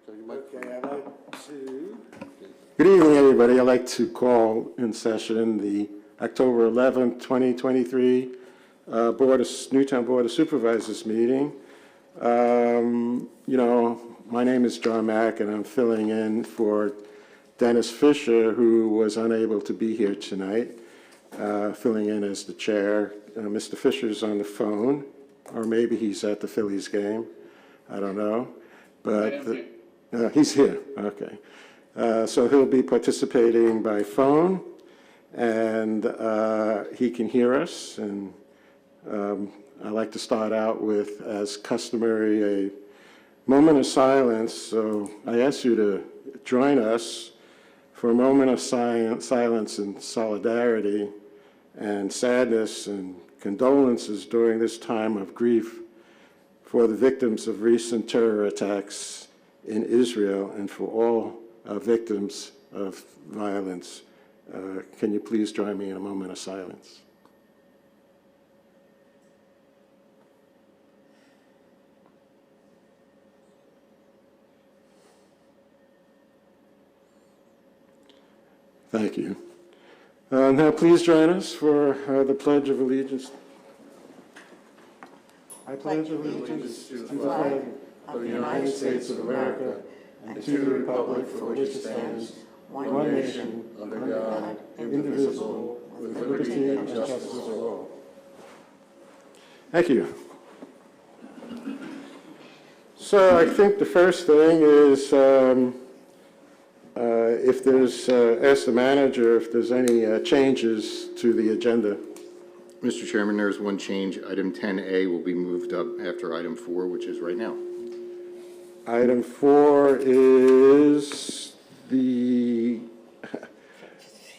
Okay, I'd like to... Good evening, everybody. I'd like to call in session the October 11th, 2023 Newtown Board of Supervisors meeting. My name is John Mack, and I'm filling in for Dennis Fisher, who was unable to be here tonight, filling in as the chair. Mr. Fisher's on the phone, or maybe he's at the Phillies game. I don't know. But he's here, okay. So he'll be participating by phone, and he can hear us. And I'd like to start out with, as customary, a moment of silence. So I ask you to join us for a moment of silence and solidarity and sadness and condolences during this time of grief for the victims of recent terror attacks in Israel and for all victims of violence. Can you please join me in a moment of silence? Thank you. Now please join us for the Pledge of Allegiance. I pledge allegiance to the flag of the United States of America and to the republic for which it stands, one nation, under God, indivisible, with liberty and justice for all. Thank you. So I think the first thing is if there's, ask the manager if there's any changes to the agenda. Mr. Chairman, there's one change. Item 10A will be moved up after item 4, which is right now. Item 4 is the,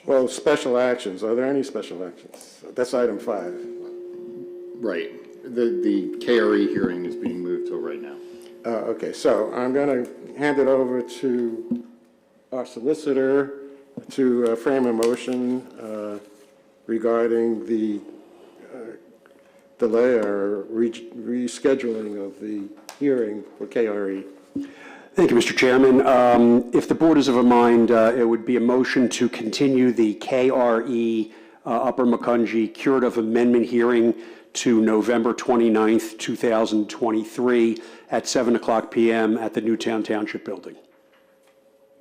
well, special actions. Are there any special actions? That's item 5. Right. The KRE hearing is being moved till right now. Okay, so I'm going to hand it over to our solicitor to frame a motion regarding the delay or rescheduling of the hearing for KRE. Thank you, Mr. Chairman. If the board is of a mind, it would be a motion to continue the KRE Upper Macungie Curative Amendment hearing to November 29th, 2023 at 7:00 p.m. at the Newtown Township Building.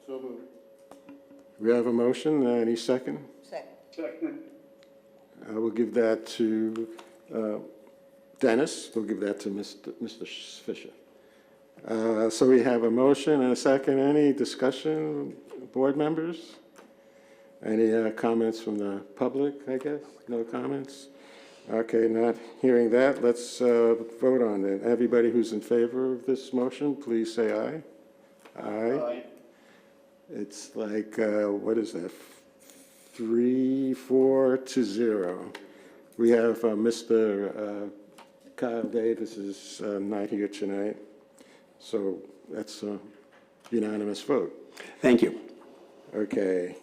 So moved. We have a motion. Any second? Second. We'll give that to Dennis. We'll give that to Mr. Fisher. So we have a motion and a second. Any discussion, board members? Any comments from the public, I guess? No comments? Okay, not hearing that. Let's vote on it. Everybody who's in favor of this motion, please say aye. Aye. Aye. It's like, what is that? 3-4 to 0. We have Mr. Kyle Davis is not here tonight, so that's a unanimous vote. Thank you. Okay.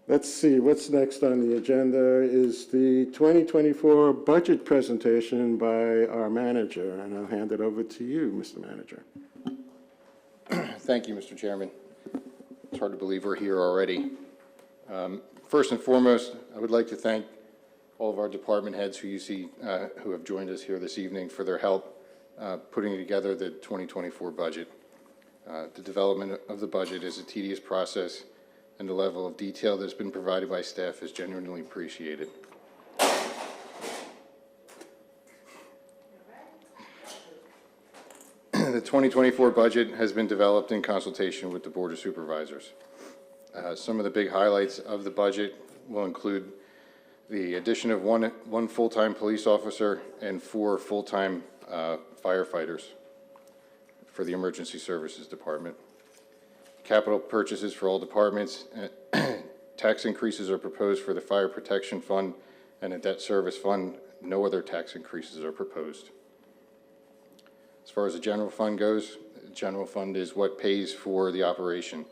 Let's see, what's next on the agenda is the 2024 budget presentation by our manager, and I'll hand it over to you, Mr. Manager. Thank you, Mr. Chairman. It's hard to believe we're here already. First and foremost, I would like to thank all of our department heads who you see who have joined us here this evening for their help putting together the 2024 budget. The development of the budget is a tedious process, and the level of detail that's been provided by staff is genuinely appreciated. The 2024 budget has been developed in consultation with the Board of Supervisors. Some of the big highlights of the budget will include the addition of one full-time police officer and 4 full-time firefighters for the Emergency Services Department. Capital purchases for all departments. Tax increases are proposed for the Fire Protection Fund and a Debt Service Fund. No other tax increases are proposed. As far as the general fund goes, the general fund is what pays for the operation,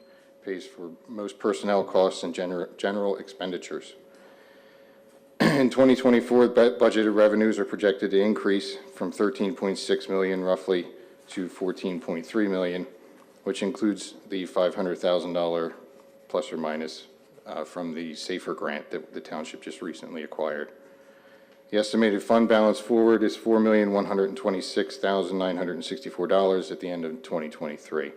pays for most personnel costs and general expenditures. In 2024, budgeted revenues are projected to increase from $13.6 million roughly to $14.3 million, which includes the $500,000 plus or minus from the SAFER grant that the township just recently acquired. The estimated fund balance forward is $4,126,964 at the end of 2023.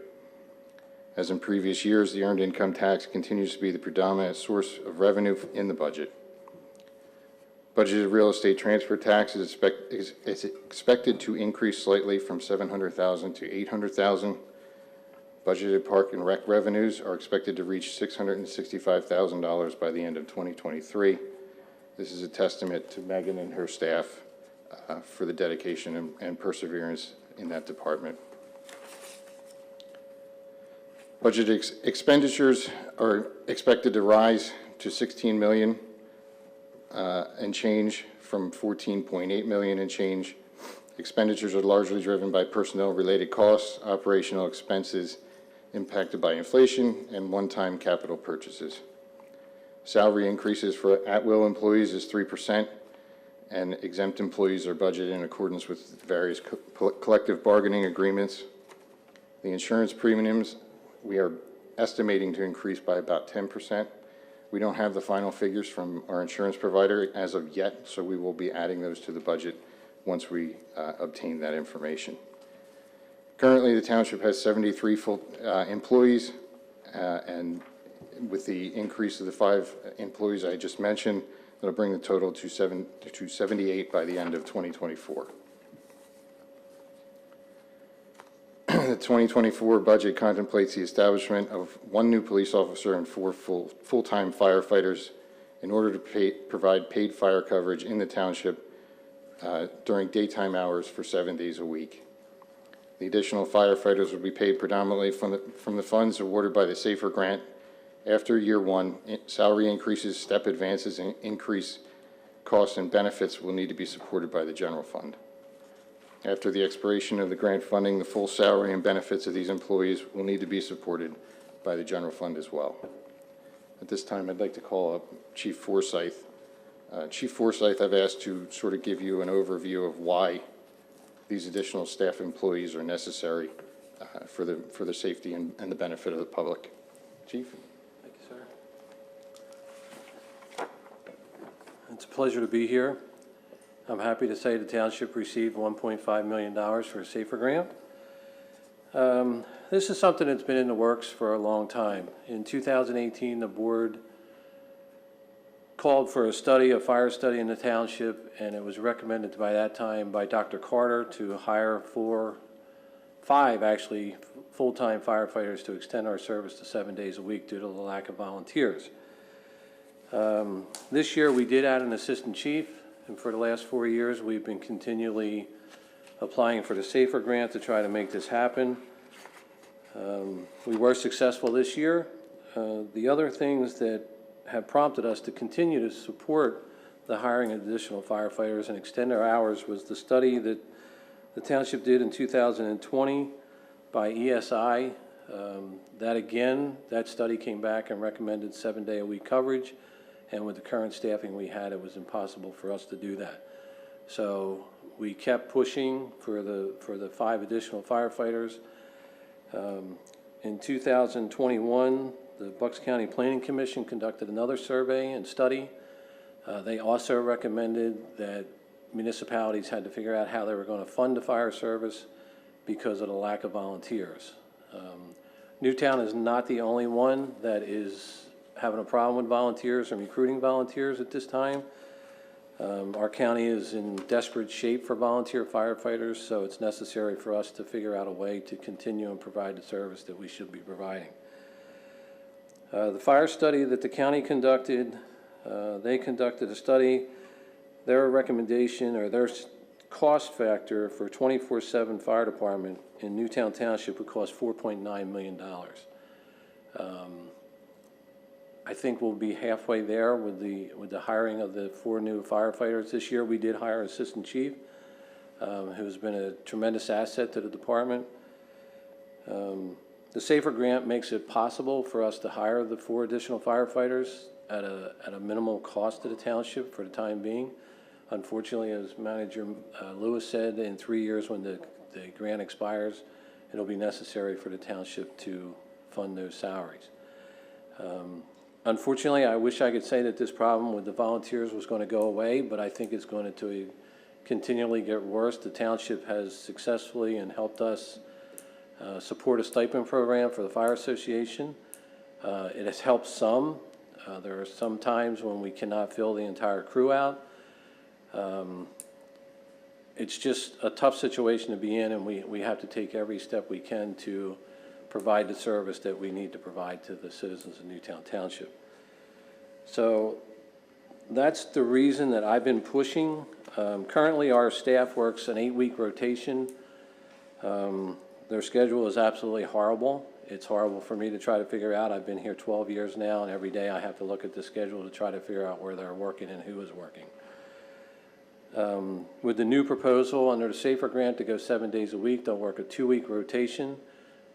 As in previous years, the earned income tax continues to be the predominant source of revenue in the budget. Budgeted real estate transfer tax is expected to increase slightly from $700,000 to $800,000. Budgeted park and rec revenues are expected to reach $665,000 by the end of 2023. This is a testament to Megan and her staff for the dedication and perseverance in that department. Budget expenditures are expected to rise to $16 million and change from $14.8 million and change. Expenditures are largely driven by personnel-related costs, operational expenses impacted by inflation, and one-time capital purchases. Salary increases for at-will employees is 3%, and exempt employees are budgeted in accordance with various collective bargaining agreements. The insurance premiums, we are estimating to increase by about 10%. We don't have the final figures from our insurance provider as of yet, so we will be adding those to the budget once we obtain that information. Currently, the township has 73 full employees, and with the increase of the 5 employees I just mentioned, that'll bring the total to 78 by the end of 2024. The 2024 budget contemplates the establishment of 1 new police officer and 4 full-time firefighters in order to provide paid fire coverage in the township during daytime hours for 7 days a week. The additional firefighters will be paid predominantly from the funds awarded by the SAFER grant. After year 1, salary increases, step advances, and increased costs and benefits will need to be supported by the general fund. After the expiration of the grant funding, the full salary and benefits of these employees will need to be supported by the general fund as well. At this time, I'd like to call up Chief Forsyth. Chief Forsyth, I've asked to sort of give you an overview of why these additional staff employees are necessary for the safety and the benefit of the public. Chief? Thank you, sir. It's a pleasure to be here. I'm happy to say the township received $1.5 million for a SAFER grant. This is something that's been in the works for a long time. In 2018, the board called for a fire study in the township, and it was recommended by that time by Dr. Carter to hire 5 actually full-time firefighters to extend our service to 7 days a week due to the lack of volunteers. This year we did add an assistant chief, and for the last 4 years we've been continually applying for the SAFER grant to try to make this happen. We were successful this year. The other things that have prompted us to continue to support the hiring of additional firefighters and extend our hours was the study that the township did in 2020 by ESI. That study came back and recommended 7-day-a-week coverage, and with the current staffing we had, it was impossible for us to do that. So we kept pushing for the 5 additional firefighters. In 2021, the Bucks County Planning Commission conducted another survey and study. They also recommended that municipalities had to figure out how they were going to fund the fire service because of the lack of volunteers. Newtown is not the only one that is having a problem with volunteers and recruiting volunteers at this time. Our county is in desperate shape for volunteer firefighters, so it's necessary for us to figure out a way to continue and provide the service that we should be providing. The fire study that the county conducted, they conducted a study. Their recommendation or their cost factor for 24/7 fire department in Newtown Township would cost $4.9 million. I think we'll be halfway there with the hiring of the 4 new firefighters this year. We did hire an assistant chief who's been a tremendous asset to the department. The SAFER grant makes it possible for us to hire the 4 additional firefighters at a minimal cost to the township for the time being. Unfortunately, as Manager Lewis said, in 3 years when the the grant expires, it'll be necessary for the township to fund those salaries. Unfortunately, I wish I could say that this problem with the volunteers was going to go away, but I think it's going to continually get worse. The township has successfully and helped us support a stipend program for the Fire Association. It has helped some. There are some times when we cannot fill the entire crew out. It's just a tough situation to be in, and we have to take every step we can to provide the service that we need to provide to the citizens of Newtown Township. So that's the reason that I've been pushing. Currently, our staff works an 8-week rotation. Their schedule is absolutely horrible. It's horrible for me to try to figure out. I've been here 12 years now, and every day I have to look at the schedule to try to figure out where they're working and who is working. With the new proposal under the SAFER grant to go 7 days a week, they'll work a 2-week rotation.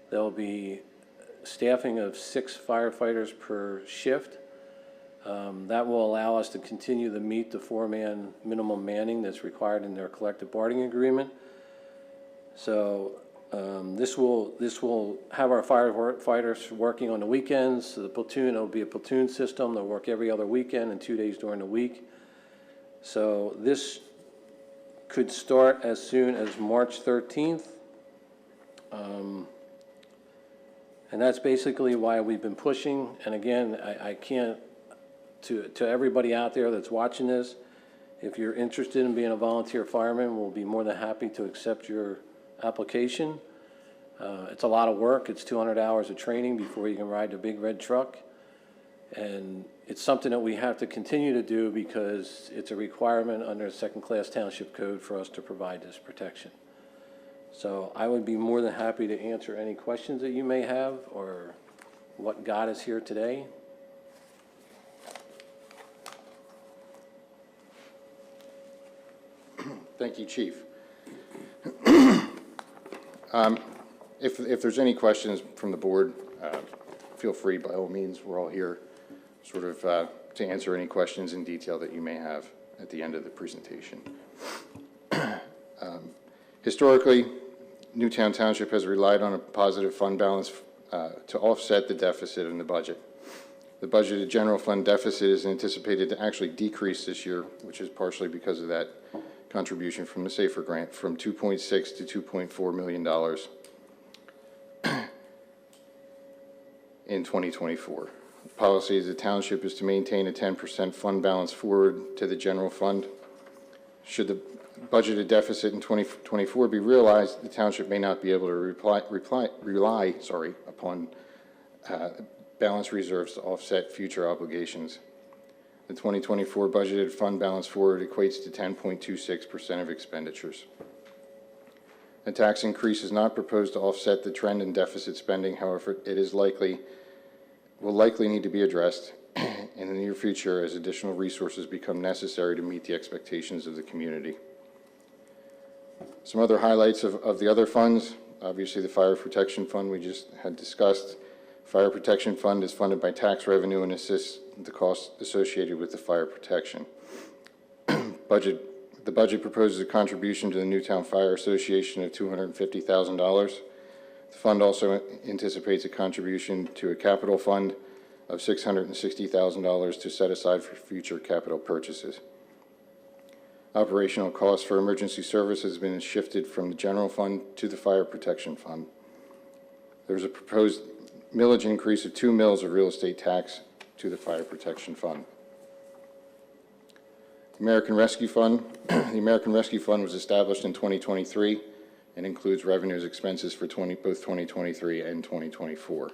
There'll be staffing of 6 firefighters per shift. That will allow us to continue to meet the 4-man minimum manning that's required in their collective bargaining agreement. So this will have our firefighters working on the weekends. So the platoon, it'll be a platoon system. They'll work every other weekend and 2 days during the week. So this could start as soon as March 13th. And that's basically why we've been pushing. And again, I can't, to everybody out there that's watching this, if you're interested in being a volunteer fireman, we'll be more than happy to accept your application. It's a lot of work. It's 200 hours of training before you can ride the big red truck. And it's something that we have to continue to do because it's a requirement under the second-class township code for us to provide this protection. So I would be more than happy to answer any questions that you may have or what got us here today. Thank you, Chief. If there's any questions from the board, feel free, by all means. We're all here sort of to answer any questions in detail that you may have at the end of the presentation. Historically, Newtown Township has relied on a positive fund balance to offset the deficit in the budget. The budgeted general fund deficit is anticipated to actually decrease this year, which is partially because of that contribution from the SAFER grant from $2.6 to $2.4 million in 2024. The policy of the township is to maintain a 10% fund balance forward to the general fund. Should the budgeted deficit in 2024 be realized, the township may not be able to rely upon balance reserves to offset future obligations. The 2024 budgeted fund balance forward equates to 10.26% of expenditures. A tax increase is not proposed to offset the trend in deficit spending. However, it is will likely need to be addressed in the near future as additional resources become necessary to meet the expectations of the community. Some other highlights of the other funds, obviously the Fire Protection Fund we just had discussed. Fire Protection Fund is funded by tax revenue and assists the costs associated with the fire protection. The budget proposes a contribution to the Newtown Fire Association of $250,000. The fund also anticipates a contribution to a capital fund of $660,000 to set aside for future capital purchases. Operational costs for emergency service has been shifted from the general fund to the Fire Protection Fund. There's a proposed millage increase of 2 mills of real estate tax to the Fire Protection Fund. American Rescue Fund. The American Rescue Fund was established in 2023 and includes revenues expenses for both 2023 and 2024.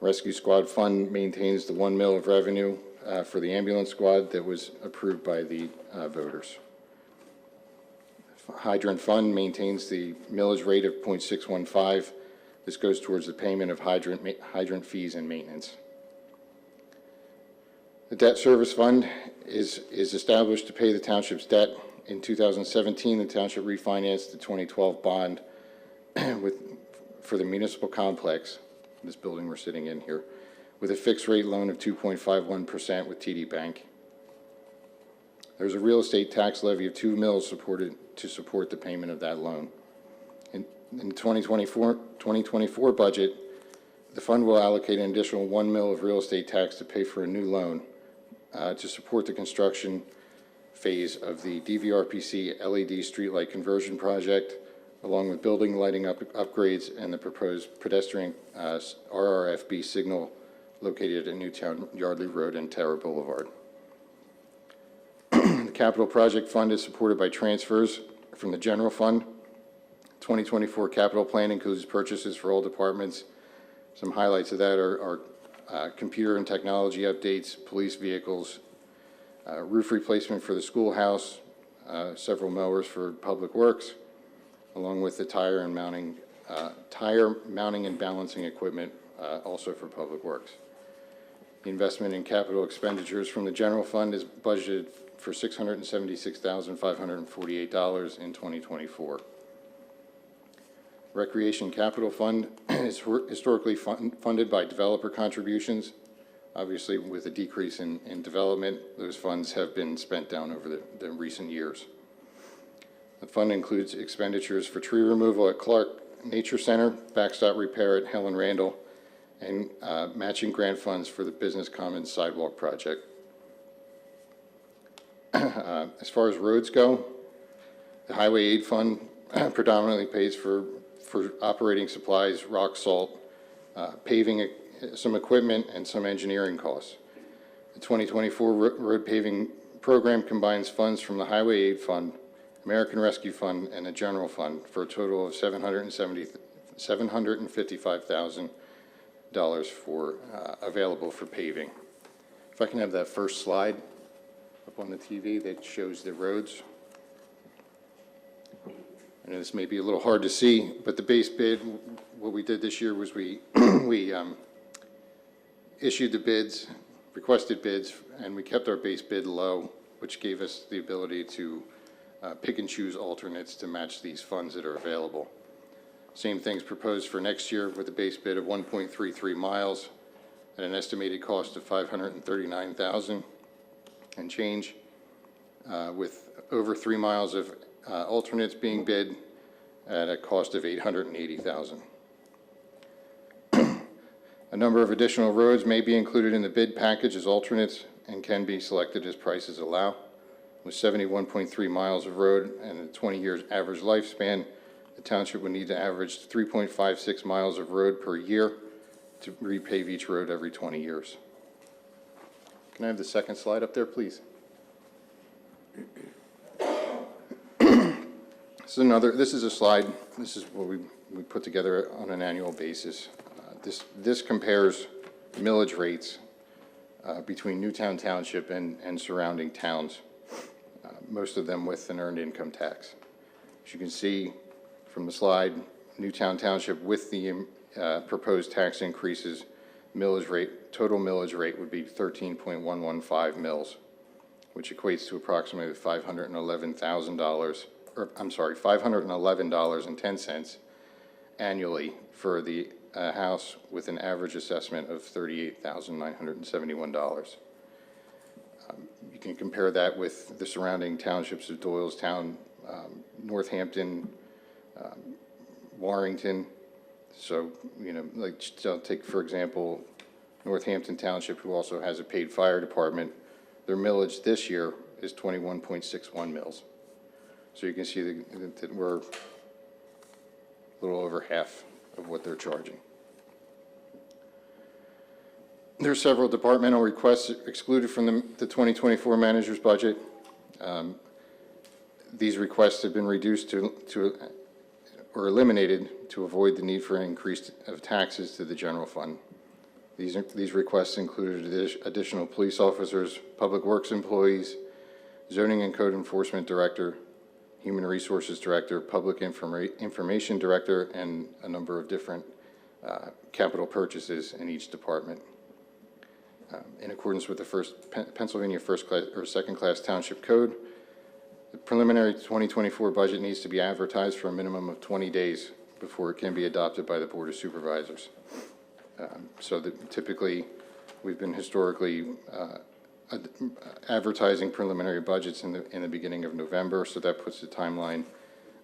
Rescue Squad Fund maintains the 1 mil of revenue for the ambulance squad that was approved by the voters. Hydrant Fund maintains the millage rate of 0.615. This goes towards the payment of hydrant fees and maintenance. The Debt Service Fund is established to pay the township's debt. In 2017, the township refinanced the 2012 bond for the municipal complex, this building we're sitting in here, with a fixed rate loan of 2.51% with TD Bank. There's a real estate tax levy of 2 mills to support the payment of that loan. In the 2024 budget, the fund will allocate an additional 1 mil of real estate tax to pay for a new loan to support the construction phase of the DVRPC LED streetlight conversion project, along with building lighting upgrades and the proposed pedestrian RRFB signal located at Newtown Yardley Road and Tower Boulevard. The capital project fund is supported by transfers from the general fund. 2024 capital plan includes purchases for all departments. Some highlights of that are computer and technology updates, police vehicles, roof replacement for the schoolhouse, several mowers for public works, along with the tire mounting and balancing equipment, also for public works. The investment in capital expenditures from the general fund is budgeted for $676,548 in 2024. Recreation Capital Fund is historically funded by developer contributions. Obviously, with a decrease in development, those funds have been spent down over the recent years. The fund includes expenditures for tree removal at Clark Nature Center, backstop repair at Helen Randall, and matching grant funds for the Business Commons Sidewalk Project. As far as roads go, the Highway Aid Fund predominantly pays for operating supplies, rock salt, paving, some equipment, and some engineering costs. The 2024 road paving program combines funds from the Highway Aid Fund, American Rescue Fund, and the General Fund for a total of $755,000 for available for paving. If I can have that first slide up on the TV that shows the roads. I know this may be a little hard to see, but the base bid, what we did this year was we issued the bids, requested bids, and we kept our base bid low, which gave us the ability to pick and choose alternates to match these funds that are available. Same things proposed for next year with a base bid of 1.33 miles at an estimated cost of $539,000 and change, with over 3 miles of alternates being bid at a cost of $880,000. A number of additional roads may be included in the bid package as alternates and can be selected as prices allow. With 71.3 miles of road and a 20 years average lifespan, the township would need to average 3.56 miles of road per year to repave each road every 20 years. Can I have the second slide up there, please? This is a slide. This is what we put together on an annual basis. This compares millage rates between Newtown Township and surrounding towns, most of them with an earned income tax. As you can see from the slide, Newtown Township with the proposed tax increases, total millage rate would be 13.115 mils, which equates to approximately $511.10 annually for the house with an average assessment of $38,971. You can compare that with the surrounding townships of Doylestown, Northampton, Warrington. So, so take, for example, Northampton Township, who also has a paid fire department. Their millage this year is 21.61 mils. So you can see that we're a little over half of what they're charging. There are several departmental requests excluded from the 2024 manager's budget. These requests have been reduced or eliminated to avoid the need for an increase of taxes to the general fund. These requests included additional police officers, public works employees, zoning and code enforcement director, human resources director, public information director, and a number of different capital purchases in each department. In accordance with the Pennsylvania first class or second class township code, the preliminary 2024 budget needs to be advertised for a minimum of 20 days before it can be adopted by the Board of Supervisors. So that typically, we've been historically advertising preliminary budgets in the beginning of November, so that puts the timeline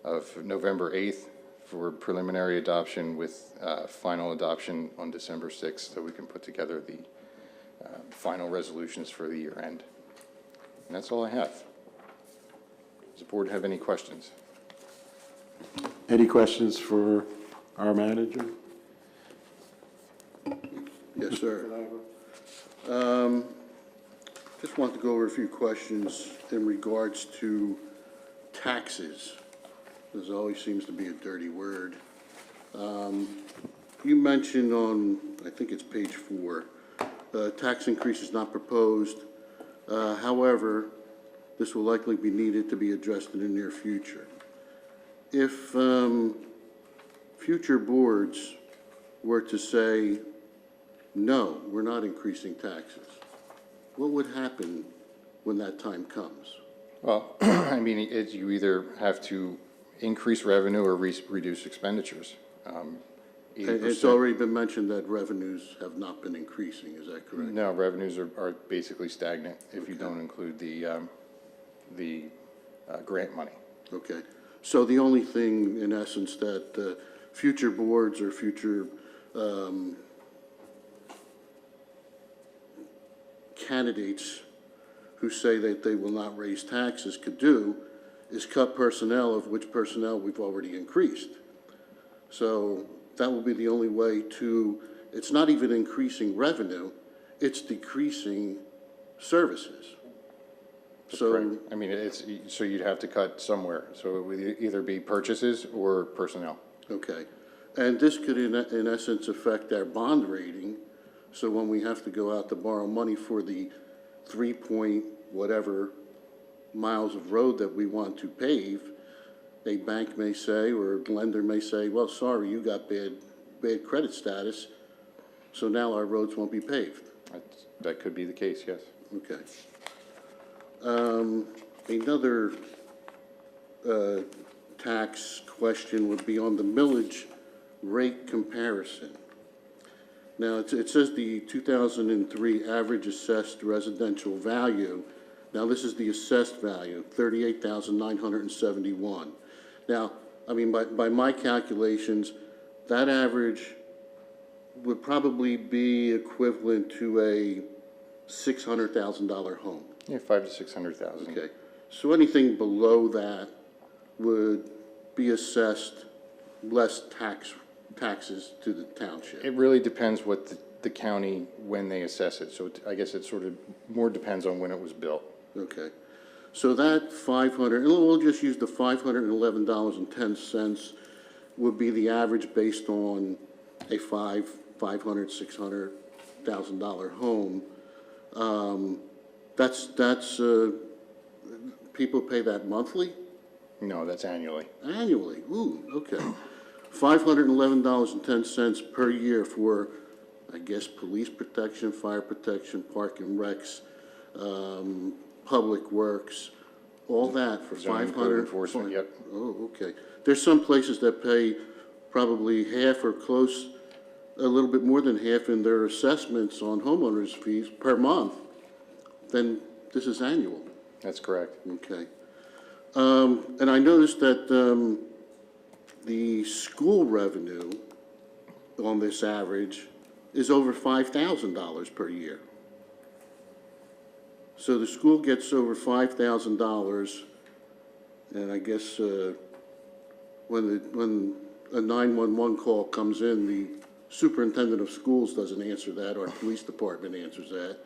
of November 8th for preliminary adoption with final adoption on December 6th, so we can put together the final resolutions for the year end. And that's all I have. Does the board have any questions? Any questions for our manager? Yes, sir. Just want to go over a few questions in regards to taxes. This always seems to be a dirty word. You mentioned on, I think it's page 4, tax increase is not proposed. However, this will likely be needed to be addressed in the near future. If future boards were to say, no, we're not increasing taxes, what would happen when that time comes? Well, I mean, you either have to increase revenue or reduce expenditures. It's already been mentioned that revenues have not been increasing, is that correct? No, revenues are basically stagnant if you don't include the grant money. Okay. So the only thing, in essence, that future boards or future candidates who say that they will not raise taxes could do is cut personnel, of which personnel we've already increased. So that will be the only way to, it's not even increasing revenue, it's decreasing services. So, Correct. I mean, so you'd have to cut somewhere. So it would either be purchases or personnel. okay. And this could, in essence, affect our bond rating. So when we have to go out to borrow money for the 3 point whatever miles of road that we want to pave, a bank may say, or a lender may say, well, sorry, you got bad credit status, so now our roads won't be paved. That could be the case, yes. Okay. Another tax question would be on the millage rate comparison. Now, it says the 2003 average assessed residential value. Now, this is the assessed value, $38,971. Now, I mean, by my calculations, that average would probably be equivalent to a $600,000 home. Yeah, 500,000 to 600,000. Okay, so anything below that would be assessed less taxes to the township. It really depends what the county, when they assess it. So I guess it sort of more depends on when it was built. Okay, so that 500, and we'll just use the $511.10 would be the average based on a $600,000 home. That's people pay that monthly? No, that's annually. Annually, ooh, okay. $511.10 per year for, I guess, police protection, fire protection, park and recs, public works, all that for Zoning code 500. enforcement, yep. Oh, okay. There's some places that pay probably half or close, a little bit more than half in their assessments on homeowners fees per month. Then this is annual. That's correct. Okay. And I noticed that the school revenue on this average is over $5,000 per year. So the school gets over $5,000, and I guess when a 911 call comes in, the superintendent of schools doesn't answer that, or police department answers that,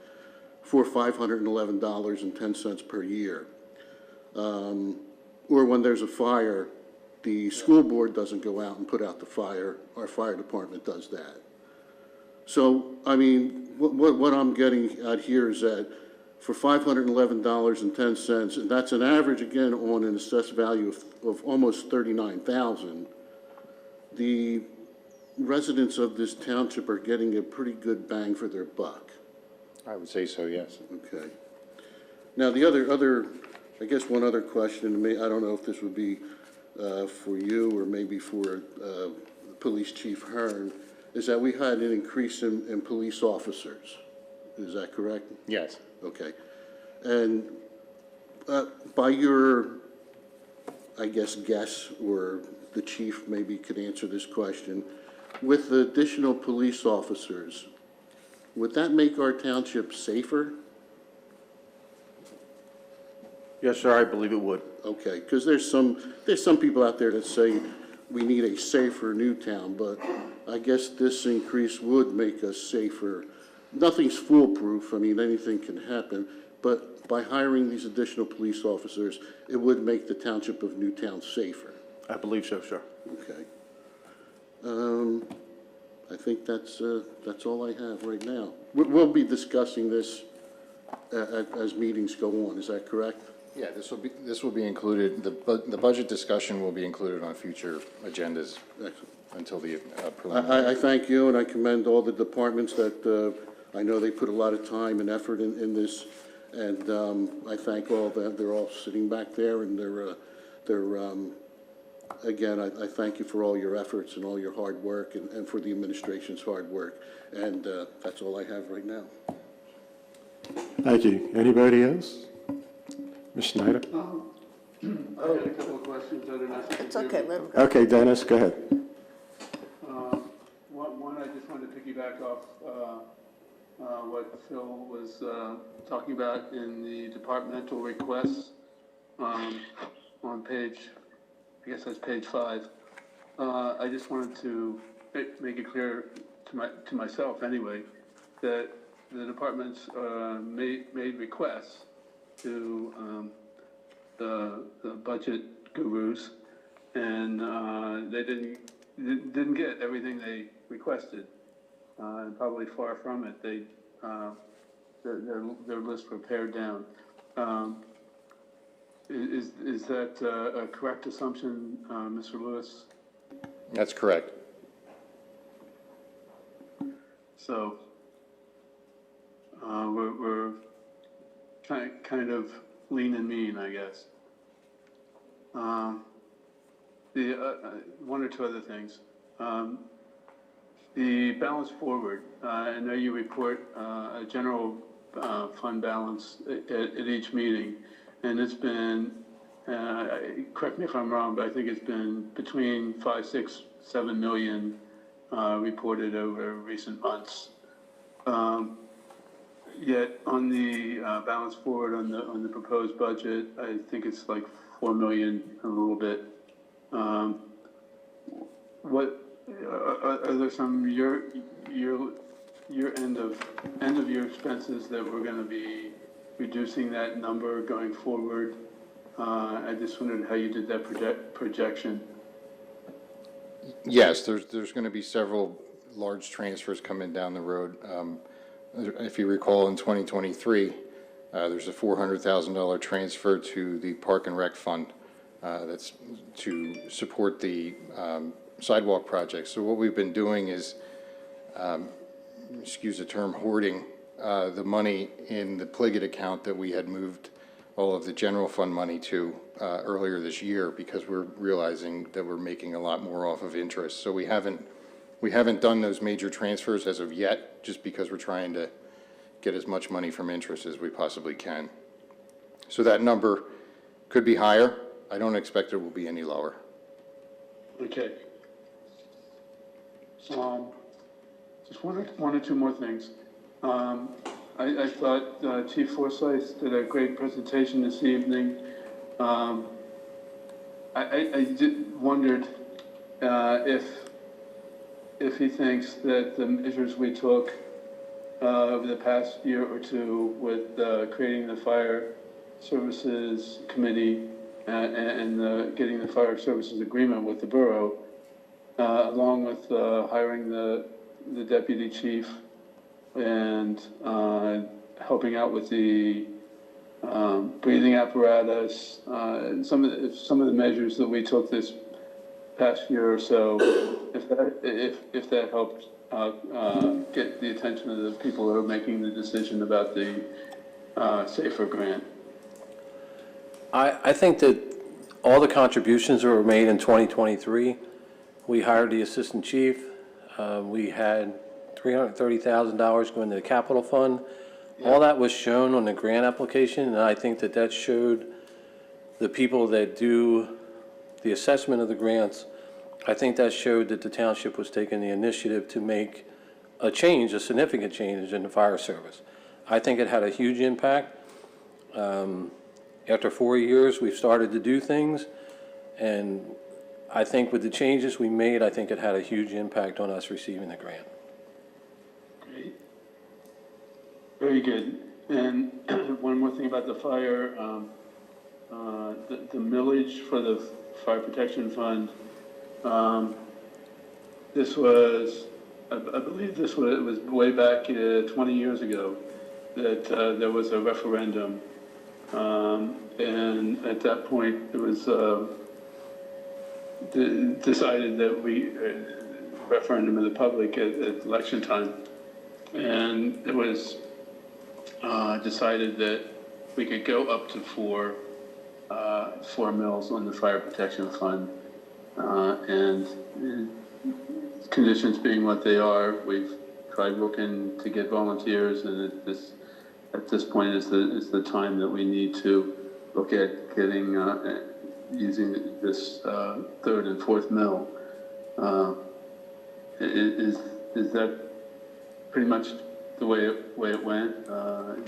for $511.10 per year. Or when there's a fire, the school board doesn't go out and put out the fire, our fire department does that. So, I mean, what I'm getting at here is that for $511.10, and that's an average, again, on an assessed value of almost $39,000, the residents of this township are getting a pretty good bang for their buck. I would say so, yes. Okay. Now, the other, I guess one other question, I don't know if this would be for you or maybe for Police Chief Hearn, is that we had an increase in police officers. Is that correct? Yes. Okay. And by your, I guess, or the chief maybe could answer this question, with the additional police officers, would that make our township safer? Yes, sir, I believe it would. Okay, because there's some people out there that say we need a safer Newtown, but I guess this increase would make us safer. Nothing's foolproof, I mean, anything can happen, but by hiring these additional police officers, it would make the township of Newtown safer. I believe so, sir. Okay. I think that's all I have right now. We'll be discussing this as meetings go on, is that correct? Yeah, this will be included, the budget discussion will be included on future agendas Excellent. until the preliminary. I thank you, and I commend all the departments that, I know they put a lot of time and effort in this, and I thank all of them. They're all sitting back there, and again, I thank you for all your efforts and all your hard work, and for the administration's hard work, and that's all I have right now. Thank you. Anybody else? Ms. Schneider? I had a couple of questions that are not. It's okay, let him go. Okay, Dennis, go ahead. One, I just wanted to piggyback off what Phil was talking about in the departmental requests on page, I guess that's page 5. I just wanted to make it clear to myself anyway, that the departments made requests to the budget gurus, and they didn't get everything they requested, and probably far from it. Their lists were pared down. Is that a correct assumption, Mr. Lewis? That's correct. So we're kind of lean and mean, I guess. One or two other things. The balance forward. I know you report a general fund balance at each meeting, and it's been, correct me if I'm wrong, but I think it's been between 5, 6, 7 million reported over recent months. Yet on the balance forward on the proposed budget, I think it's like 4 million, a little bit. What are there some your end of year expenses that we're going to be reducing that number going forward? I just wondered how you did that projection. Yes, there's going to be several large transfers coming down the road. If you recall, in 2023, there's a $400,000 transfer to the Park and Rec Fund that's to support the sidewalk project. So what we've been doing is, excuse the term, hoarding the money in the Pliget account that we had moved all of the general fund money to earlier this year, because we're realizing that we're making a lot more off of interest. So we haven't done those major transfers as of yet, just because we're trying to get as much money from interest as we possibly can. So that number could be higher. I don't expect it will be any lower. Okay. Just one or two more things. I thought Chief Forsyth did a great presentation this evening. I wondered if he thinks that the measures we took over the past year or two with creating the Fire Services Committee and getting the Fire Services Agreement with the borough, along with hiring the Deputy Chief and helping out with the breathing apparatus, and some of the measures that we took this past year or so, if that helped get the attention of the people who are making the decision about the SAFER grant. I think that all the contributions that were made in 2023, we hired the assistant chief. We had $330,000 go into the capital fund. All that was shown on the grant application, and I think that that showed the people that do the assessment of the grants, I think that showed that the township was taking the initiative to make a change, a significant change in the fire service. I think it had a huge impact. After 4 years, we've started to do things, and I think with the changes we made, I think it had a huge impact on us receiving the grant. Great. Very good. And one more thing about the fire, the millage for the Fire Protection Fund, this was, I believe this was way back 20 years ago that there was a referendum. And at that point, it was decided that we, referendum of the public at election time. And it was decided that we could go up to four mills on the Fire Protection Fund. And conditions being what they are, we've tried working to get volunteers, and at this point is the time that we need to look at getting using this third and fourth mill. Is that pretty much the way it went?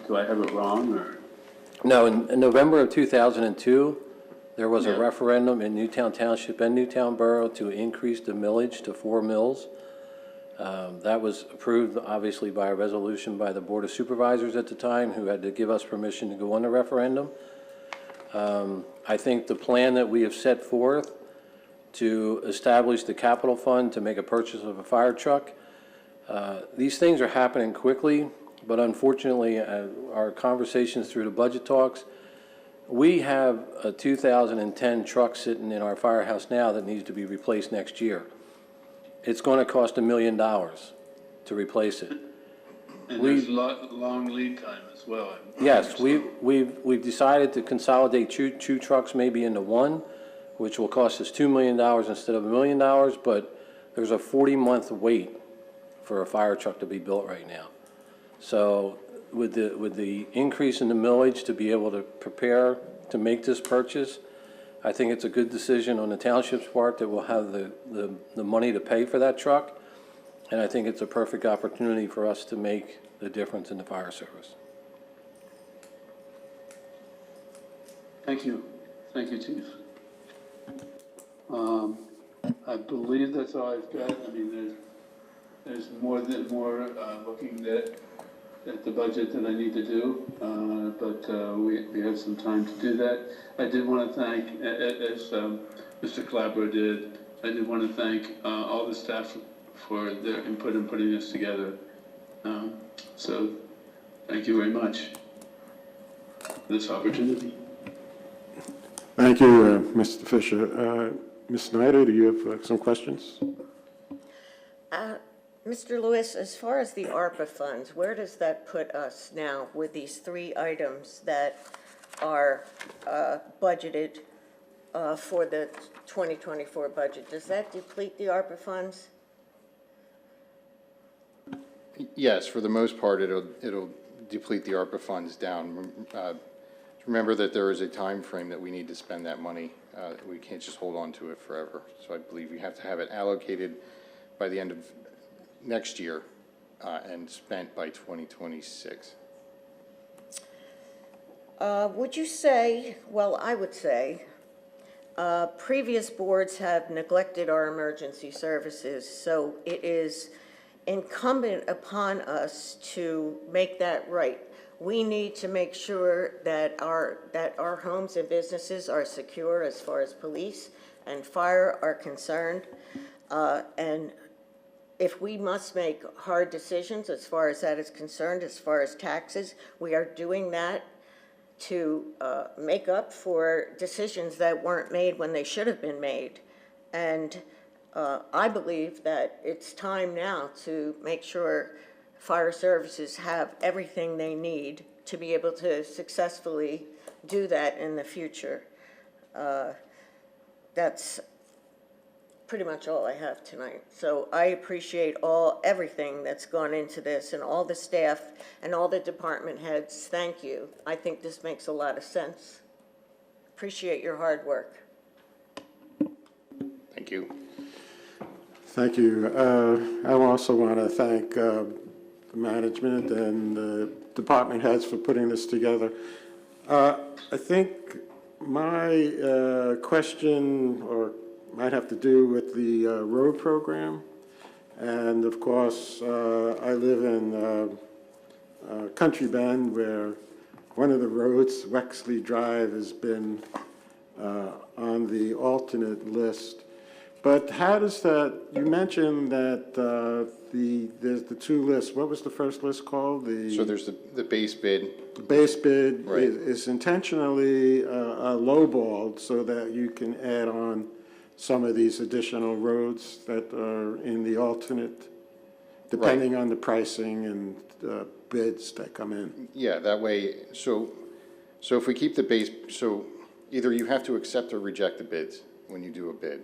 Do I have it wrong, or? No, in November of 2002, there was Yeah. a referendum in Newtown Township and Newtown Borough to increase the millage to 4 mills. That was approved, obviously, by a resolution by the Board of Supervisors at the time, who had to give us permission to go on the referendum. I think the plan that we have set forth to establish the capital fund to make a purchase of a fire truck, these things are happening quickly, but unfortunately, our conversations through the budget talks, we have a 2010 truck sitting in our firehouse now that needs to be replaced next year. It's going to cost $1 million to replace it. And there's long lead time as well. Yes, we've decided to consolidate two trucks maybe into one, which will cost us $2 million instead of $1 million, but there's a 40-month wait for a fire truck to be built right now. So with the increase in the millage to be able to prepare to make this purchase, I think it's a good decision on the township's part that we'll have the money to pay for that truck. And I think it's a perfect opportunity for us to make the difference in the fire service. Thank you. Thank you, Chief. I believe that's all I've got. I mean, there's more looking at the budget that I need to do, but we have some time to do that. I did want to thank, as Mr. Clabber did, I did want to thank all the staff for their input in putting this together. So thank you very much for this opportunity. Thank you, Mr. Fisher. Ms. Snyder, do you have some questions? Mr. Lewis, as far as the ARPA funds, where does that put us now with these 3 items that are budgeted for the 2024 budget? Does that deplete the ARPA funds? Yes, for the most part, it'll deplete the ARPA funds down. Remember that there is a time frame that we need to spend that money. We can't just hold on to it forever. So I believe we have to have it allocated by the end of next year and spent by 2026. Would you say, well, I would say, previous boards have neglected our emergency services, so it is incumbent upon us to make that right. We need to make sure that our homes and businesses are secure as far as police and fire are concerned. And if we must make hard decisions as far as that is concerned, as far as taxes, we are doing that to make up for decisions that weren't made when they should have been made. And I believe that it's time now to make sure fire services have everything they need to be able to successfully do that in the future. That's pretty much all I have tonight. So I appreciate everything that's gone into this, and all the staff and all the department heads. Thank you. I think this makes a lot of sense. Appreciate your hard work. Thank you. Thank you. I also want to thank the management and the department heads for putting this together. I think my question might have to do with the road program. And of course, I live in Country Bend, where one of the roads, Wexley Drive, has been on the alternate list. But how does that, you mentioned that there's the two lists. What was the first list called? So there's the base bid. The base bid Right. is intentionally lowballed so that you can add on some of these additional roads that are in the alternate, depending on the pricing and bids that come in. Yeah, that way, so if we keep the base, so either you have to accept or reject the bids when you do a bid.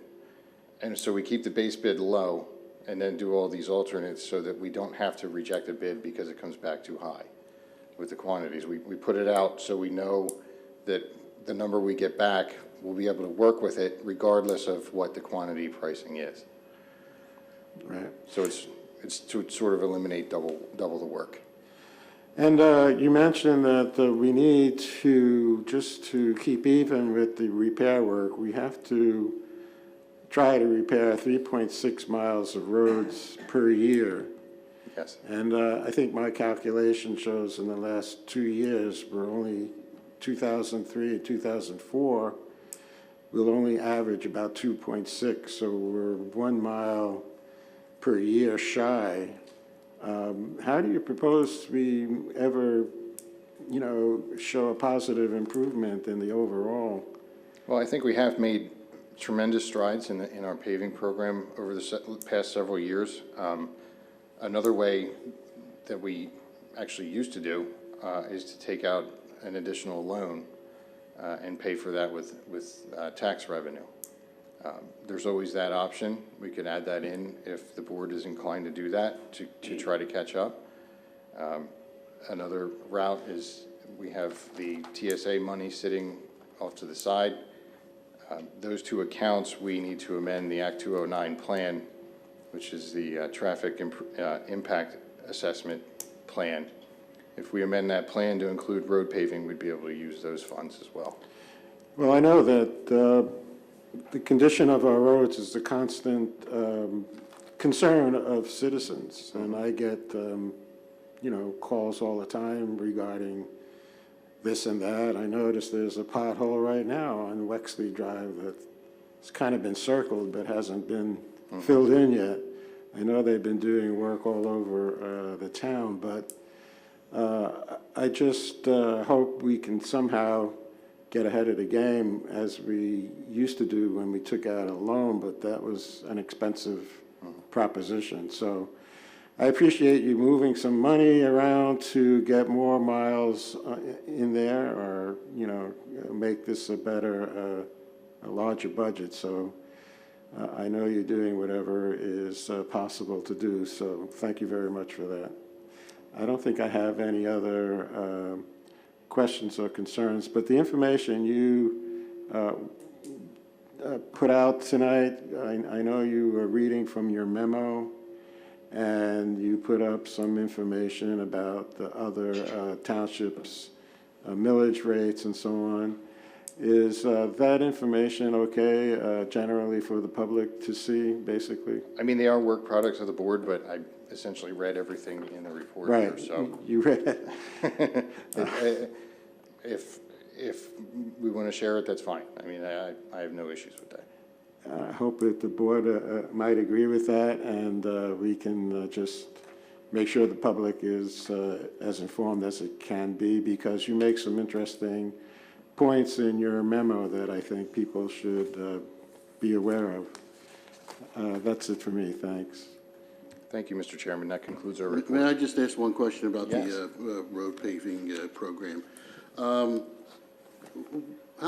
And so we keep the base bid low and then do all these alternates so that we don't have to reject a bid because it comes back too high with the quantities. We put it out so we know that the number we get back, we'll be able to work with it regardless of what the quantity pricing is. Right. So it's to sort of eliminate double the work. And you mentioned that we need to, just to keep even with the repair work, we have to try to repair 3.6 miles of roads per year. Yes. And I think my calculation shows in the last 2 years, we're only 2003 and 2004, we'll only average about 2.6, so we're 1 mile per year shy. How do you propose we ever, show a positive improvement in the overall? Well, I think we have made tremendous strides in our paving program over the past several years. Another way that we actually used to do is to take out an additional loan and pay for that with tax revenue. There's always that option. We could add that in if the board is inclined to do that to try to catch up. Another route is we have the TSA money sitting off to the side. Those two accounts, we need to amend the Act 209 plan, which is the traffic impact assessment plan. If we amend that plan to include road paving, we'd be able to use those funds as well. Well, I know that the condition of our roads is a constant concern of citizens, and I get, calls all the time regarding this and that. I noticed there's a pothole right now on Wexley Drive that's kind of been circled but hasn't been filled in yet. I know they've been doing work all over the town, but I just hope we can somehow get ahead of the game as we used to do when we took out a loan, but that was an expensive proposition. So I appreciate you moving some money around to get more miles in there, or, make this a better, a larger budget. So I know you're doing whatever is possible to do, so thank you very much for that. I don't think I have any other questions or concerns, but the information you put out tonight, I know you were reading from your memo, and you put up some information about the other townships' millage rates and so on. Is that information okay generally for the public to see, basically? I mean, they are work products of the board, but I essentially read everything in the report here, Right, so. you read it. If we want to share it, that's fine. I mean, I have no issues with that. I hope that the board might agree with that, and we can just make sure the public is as informed as it can be, because you make some interesting points in your memo that I think people should be aware of. That's it for me. Thanks. Thank you, Mr. Chairman. That concludes our May report. I just ask one question about Yes. the road paving program? How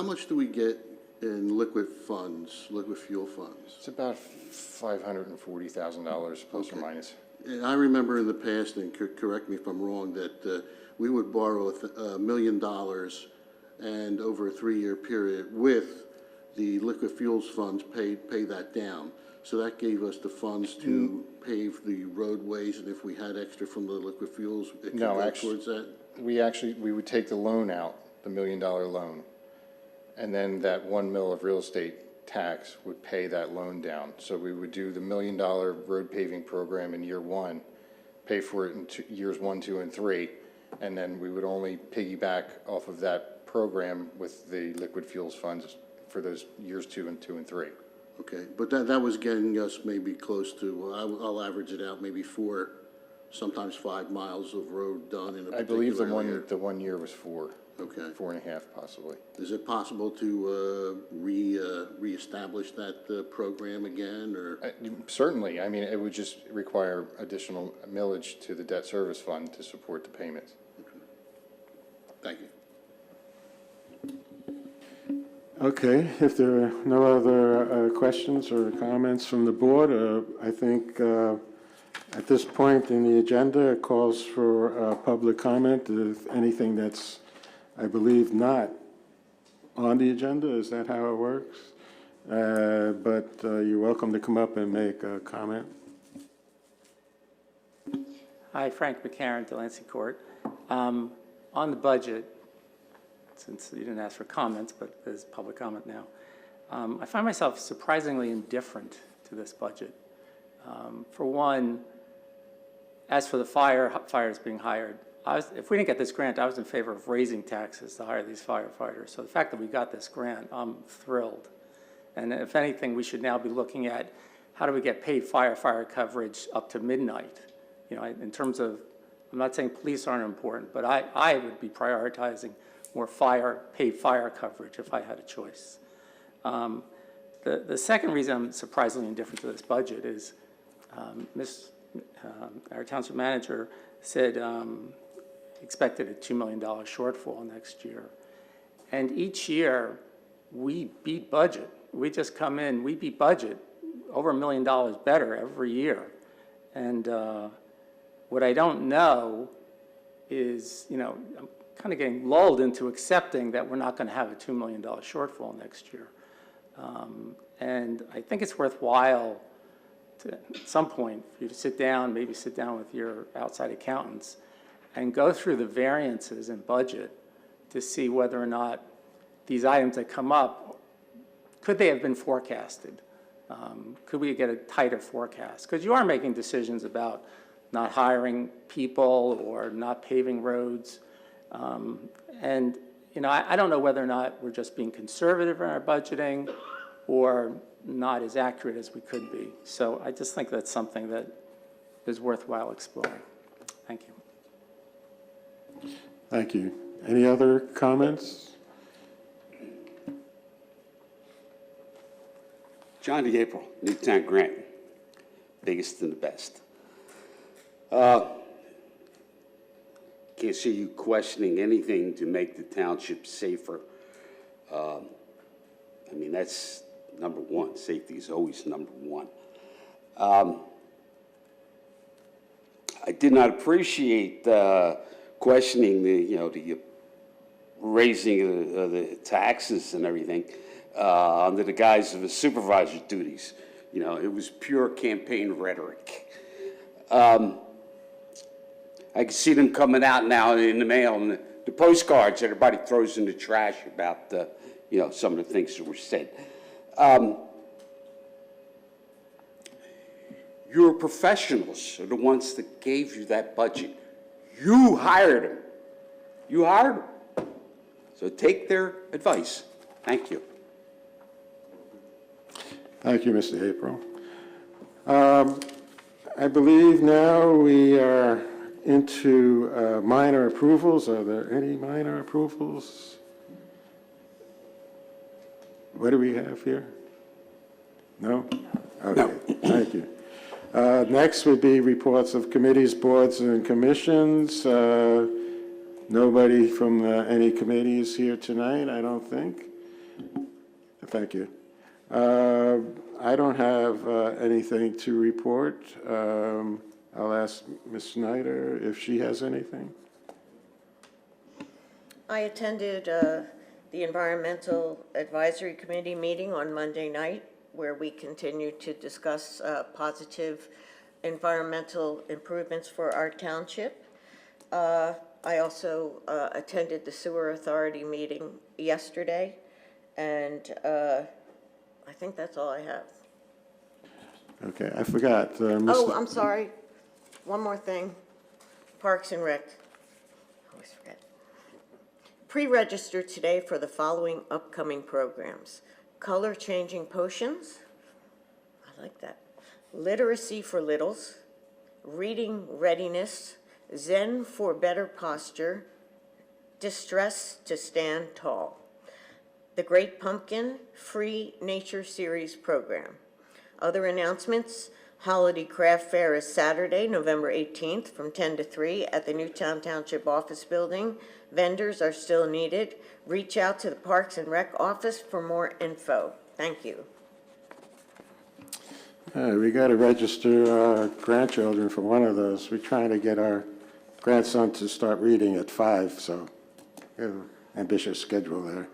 much do we get in liquid funds, liquid fuel funds? It's about $540,000 plus or minus. And I remember in the past, and correct me if I'm wrong, that we would borrow $1 million and over a 3-year period with the liquid fuels funds pay that down. So that gave us the funds to pave the roadways, and if we had extra from the liquid fuels, it could No, go actually, towards that? we would take the loan out, the $1 million loan, and then that 1 mil of real estate tax would pay that loan down. So we would do the $1 million road paving program in year 1, pay for it in years 1, 2, and 3, and then we would only piggyback off of that program with the liquid fuels funds for those years 2 and 3. Okay, but that was getting us maybe close to, I'll average it out, maybe 4, sometimes 5 miles of road done in a I believe particular area. the one year was 4. Okay. 4.5 possibly. Is it possible to reestablish that program again, or? Certainly, I mean, it would just require additional millage to the debt service fund to support the payments. Thank you. Okay, if there are no other questions or comments from the board, I think at this point in the agenda, it calls for public comment. If anything that's, I believe, not on the agenda, is that how it works? But you're welcome to come up and make a comment. Hi, Frank McCarron, Delancey Court. On the budget, since you didn't ask for comments, but there's public comment now, I find myself surprisingly indifferent to this budget. For one, as for the fires being hired, if we didn't get this grant, I was in favor of raising taxes to hire these firefighters. So the fact that we got this grant, I'm thrilled. And if anything, we should now be looking at how do we get paid firefighter coverage up to midnight? You know, in terms of, I'm not saying police aren't important, but I would be prioritizing more paid fire coverage if I had a choice. The second reason I'm surprisingly indifferent to this budget is our township manager said expected a $2 million shortfall next year. And each year, we beat budget. We just come in, we beat budget over $1 million better every year. And what I don't know is, you know, I'm kind of getting lulled into accepting that we're not going to have a $2 million shortfall next year. And I think it's worthwhile to, at some point, for you to sit down, maybe sit down with your outside accountants and go through the variances in budget to see whether or not these items that come up, could they have been forecasted? Could we get a tighter forecast? Because you are making decisions about not hiring people or not paving roads. And, you know, I don't know whether or not we're just being conservative in our budgeting or not as accurate as we could be. So I just think that's something that is worthwhile exploring. Thank you. Thank you. Any other comments? John DeApril, Newtown Grant, biggest and the best. Can't see you questioning anything to make the township safer. I mean, that's number one. Safety is always number one. I did not appreciate questioning the raising of the taxes and everything under the guise of the supervisor's duties. You know, it was pure campaign rhetoric. I can see them coming out now in the mail and the postcards that everybody throws in the trash about some of the things that were said. Your professionals are the ones that gave you that budget. You hired them. You hired them. So take their advice. Thank you. Thank you, Mr. April. I believe now we are into minor approvals. Are there any minor approvals? What do we have here? No? Okay, no. Thank you. Next would be reports of committees, boards, and commissions. Nobody from any committees here tonight, I don't think. Thank you. I don't have anything to report. I'll ask Ms. Snyder if she has anything. I attended the Environmental Advisory Committee meeting on Monday night, where we continued to discuss positive environmental improvements for our township. I also attended the Sewer Authority meeting yesterday, and I think that's all I have. Okay, I forgot. Oh, I'm sorry. One more thing. Parks and Rec. Always forget. Pre-register today for the following upcoming programs: color changing potions. I like that. Literacy for littles, reading readiness, Zen for better posture, distress to stand tall. The Great Pumpkin Free Nature Series program. Other announcements: Holiday Craft Fair is Saturday, November 18th from 10 to 3 at the Newtown Township Office Building. Vendors are still needed. Reach out to the Parks and Rec office for more info. Thank you. We got to register our grandchildren for one of those. We're trying to get our grandson to start reading at 5, so ambitious schedule there.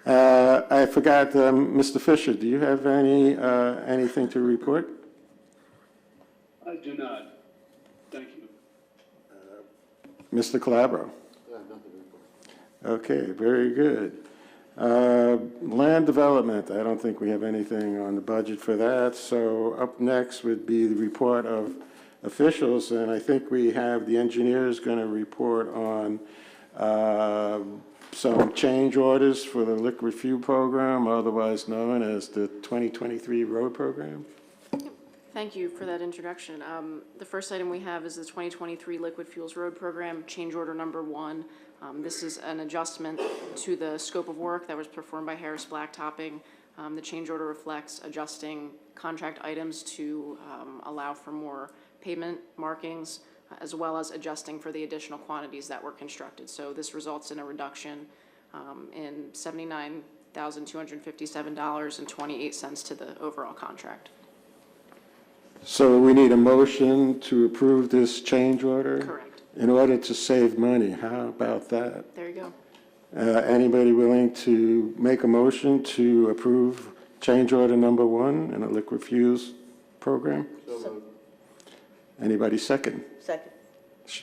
I forgot, Mr. Fisher, do you have anything to report? I do not. Thank you. Mr. Calabro? Okay, very good. Land development, I don't think we have anything on the budget for that. So up next would be the report of officials, and I think we have the engineers going to report on some change orders for the liquid fuel program, otherwise known as the 2023 road program. Thank you for that introduction. The first item we have is the 2023 Liquid Fuels Road Program, change order number 1. This is an adjustment to the scope of work that was performed by Harris Blacktopping. The change order reflects adjusting contract items to allow for more pavement markings, as well as adjusting for the additional quantities that were constructed. So this results in a reduction in $79,257.28 to the overall contract. So we need a motion to approve this change order? Correct. In order to save money. How about that? There you go. Anybody willing to make a motion to approve change order number 1 in a liquid fuels program? Anybody second? Second.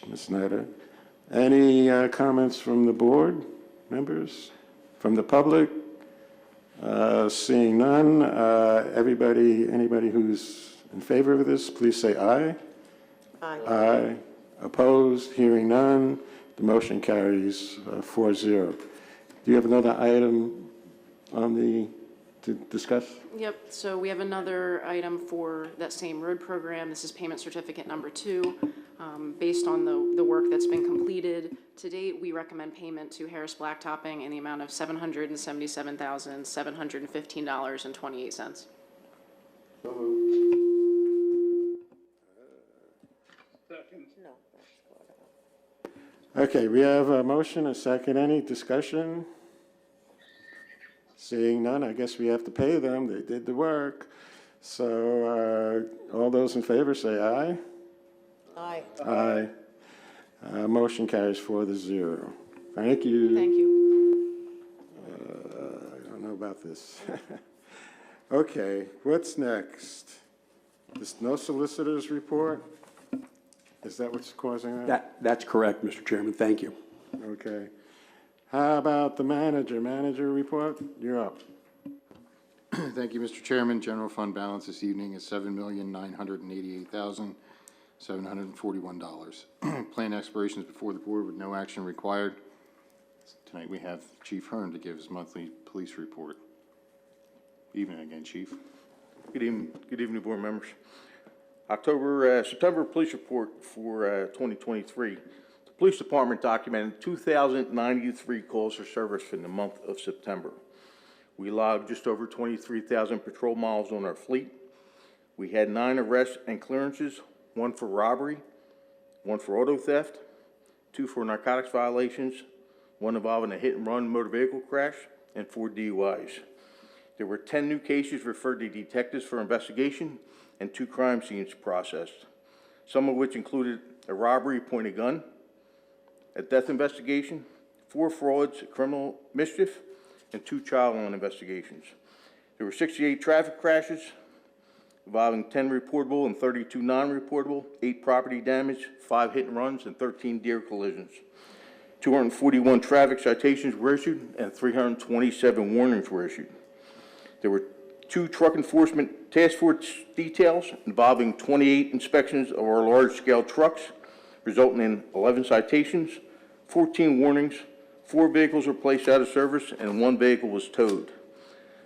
Ms. Snyder. Any comments from the board members? From the public? Seeing none, anybody who's in favor of this, please say aye. Aye. Aye. Opposed? Hearing none, the motion carries 4-0. Do you have another item to discuss? Yep, so we have another item for that same road program. This is payment certificate number 2. Based on the work that's been completed to date, we recommend payment to Harris Blacktopping in the amount of $777,715.28. No, that's Okay, we have a motion, a second. Any discussion? Seeing none, I guess we have to pay them. They did the work. So all those in favor say aye. Aye. Aye. Motion carries 4-0. Thank you. Thank you. I don't know about this. Okay, what's next? There's no solicitor's report? Is that what's causing that? That's correct, Mr. Chairman. Thank you. Okay. How about the manager? Manager report? You're up. Thank you, Mr. Chairman. General fund balance this evening is $7,988,741. Plan expirations before the board with no action required. Tonight we have Chief Hearn to give his monthly police report. Evening again, Chief. Good evening, board members. September police report for 2023. The police department documented 2,093 calls for service for the month of September. We logged just over 23,000 patrol miles on our fleet. We had 9 arrests and clearances, 1 for robbery, 1 for auto theft, 2 for narcotics violations, 1 involving a hit and run motor vehicle crash, and 4 DUIs. There were 10 new cases referred to detectives for investigation and 2 crime scenes processed, some of which included a robbery, point of gun, a death investigation, 4 frauds, criminal mischief, and 2 child loan investigations. There were 68 traffic crashes involving 10 reportable and 32 non-reportable, 8 property damage, 5 hit and runs, and 13 deer collisions. 241 traffic citations were issued and 327 warnings were issued. There were 2 truck enforcement task force details involving 28 inspections of our large-scale trucks, resulting in 11 citations, 14 warnings, 4 vehicles were placed out of service, and 1 vehicle was towed.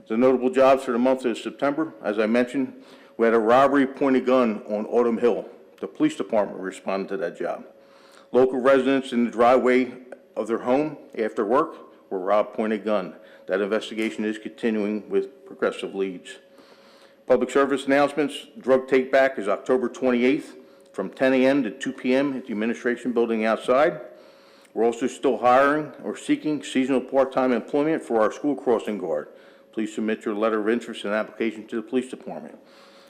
The notable jobs for the month of September, as I mentioned, we had a robbery, point of gun on Autumn Hill. The police department responded to that job. Local residents in the driveway of their home after work were robbed, point of gun. That investigation is continuing with progressive leads. Public service announcements, drug take back is October 28th from 10 a.m. to 2 p.m. at the administration building outside. We're also still hiring or seeking seasonal part-time employment for our school crossing guard. Please submit your letter of interest and application to the police department.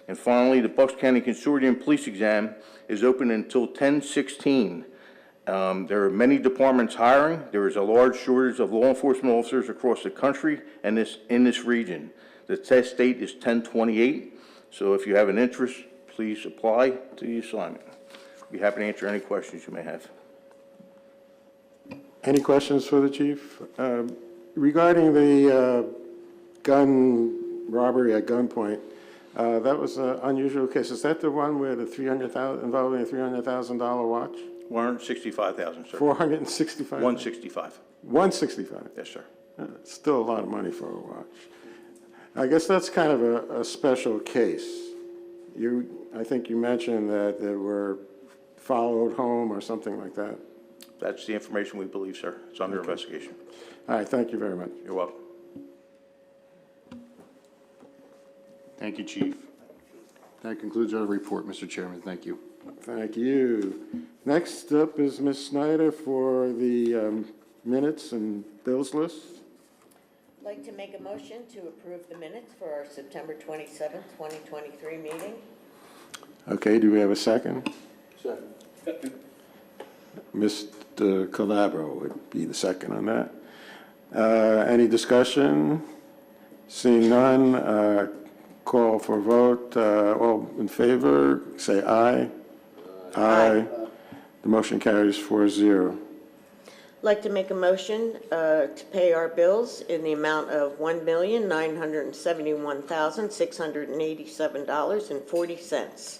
And finally, the Bucks County Consortium Police Exam is open until 10/16. There are many departments hiring. There is a large shortage of law enforcement officers across the country and in this region. The test date is 10/28, so if you have an interest, please apply to the assignment. I'll be happy to answer any questions you may have. Any questions for the chief? Regarding the gun robbery at gunpoint, that was an unusual case. Is that the one where the involving a $300,000 watch? 165,000, sir. 465? 165. 165? Yes, sir. It's still a lot of money for a watch. I guess that's kind of a special case. I think you mentioned that they were followed home or something like that. That's the information we believe, sir. It's under investigation. All right, thank you very much. You're welcome. Thank you, Chief. That concludes our report, Mr. Chairman. Thank you. Thank you. Next up is Ms. Snyder for the minutes and bills list. I'd like to make a motion to approve the minutes for our September 27th, 2023 meeting. Okay, do we have a second? Second. Mr. Calabro would be the second on that. Any discussion? Seeing none, call for vote. All in favor, say aye. Aye. The motion carries 4-0. I'd like to make a motion to pay our bills in the amount of $1,971,687.40.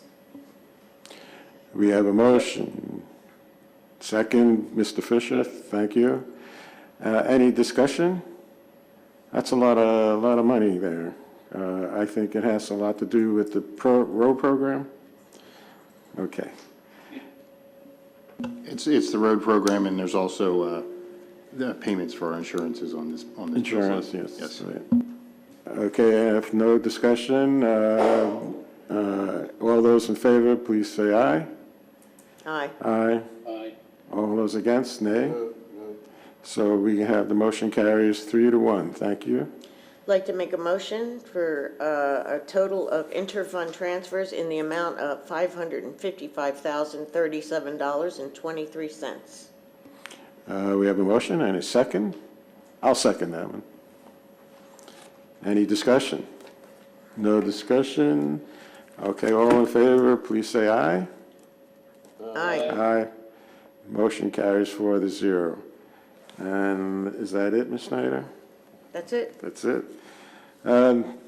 We have a motion. Second, Mr. Fisher, thank you. Any discussion? That's a lot of money there. I think it has a lot to do with the road program. Okay. It's the road program, and there's also the payments for our insurances on this. Insurance, bill. yes. Yes. Right. Okay, if no discussion, all those in favor, please say aye. Aye. Aye. Aye. All those against, nay. So we have the motion carries 3-1. Thank you. I'd like to make a motion for a total of interfund transfers in the amount of $555,037.23. We have a motion and a second. I'll second that one. Any discussion? No discussion? Okay, all in favor, please say aye. Aye. Aye. Motion carries 4-0. And is that it, Ms. Snyder? That's it. That's it.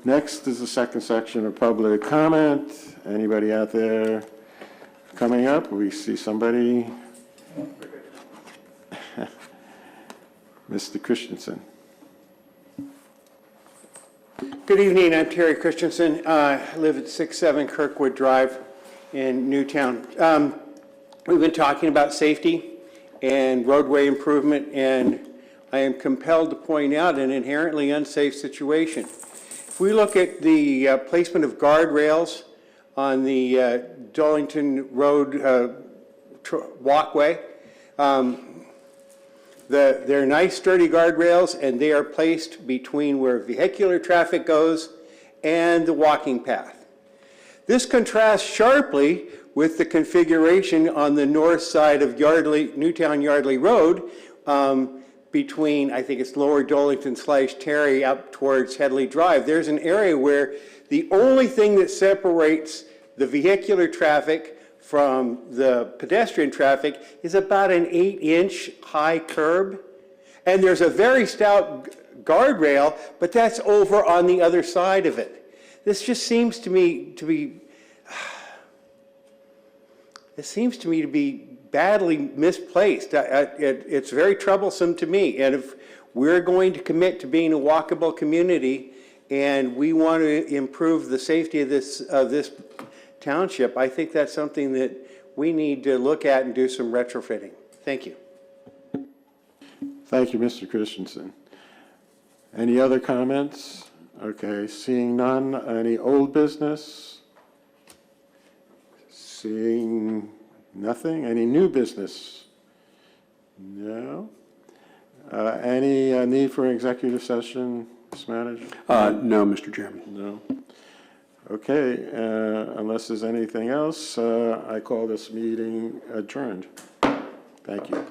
Next is the second section of public comment. Anybody out there coming up? We see somebody. Mr. Christensen. Good evening, I'm Terry Christensen. I live at 67 Kirkwood Drive in Newtown. We've been talking about safety and roadway improvement, and I am compelled to point out an inherently unsafe situation. If we look at the placement of guardrails on the Darlington Road walkway, They're nice sturdy guardrails, and they are placed between where vehicular traffic goes and the walking path. This contrasts sharply with the configuration on the north side of Newtown Yardley Road, between, I think it's Lower Dolington/Terry up towards Headley Drive. There's an area where the only thing that separates the vehicular traffic from the pedestrian traffic is about an 8-inch high curb. And there's a very stout guardrail, but that's over on the other side of it. This just seems to me to be, it seems to me to be badly misplaced. It's very troublesome to me. And if we're going to commit to being a walkable community and we want to improve the safety of this township, I think that's something that we need to look at and do some retrofitting. Thank you. Thank you, Mr. Christensen. Any other comments? Okay, seeing none. Any old business? Seeing nothing. Any new business? No. Any need for an executive session, Ms. Manager? No, Mr. Chairman. No. Okay, unless there's anything else, I call this meeting adjourned. Thank you.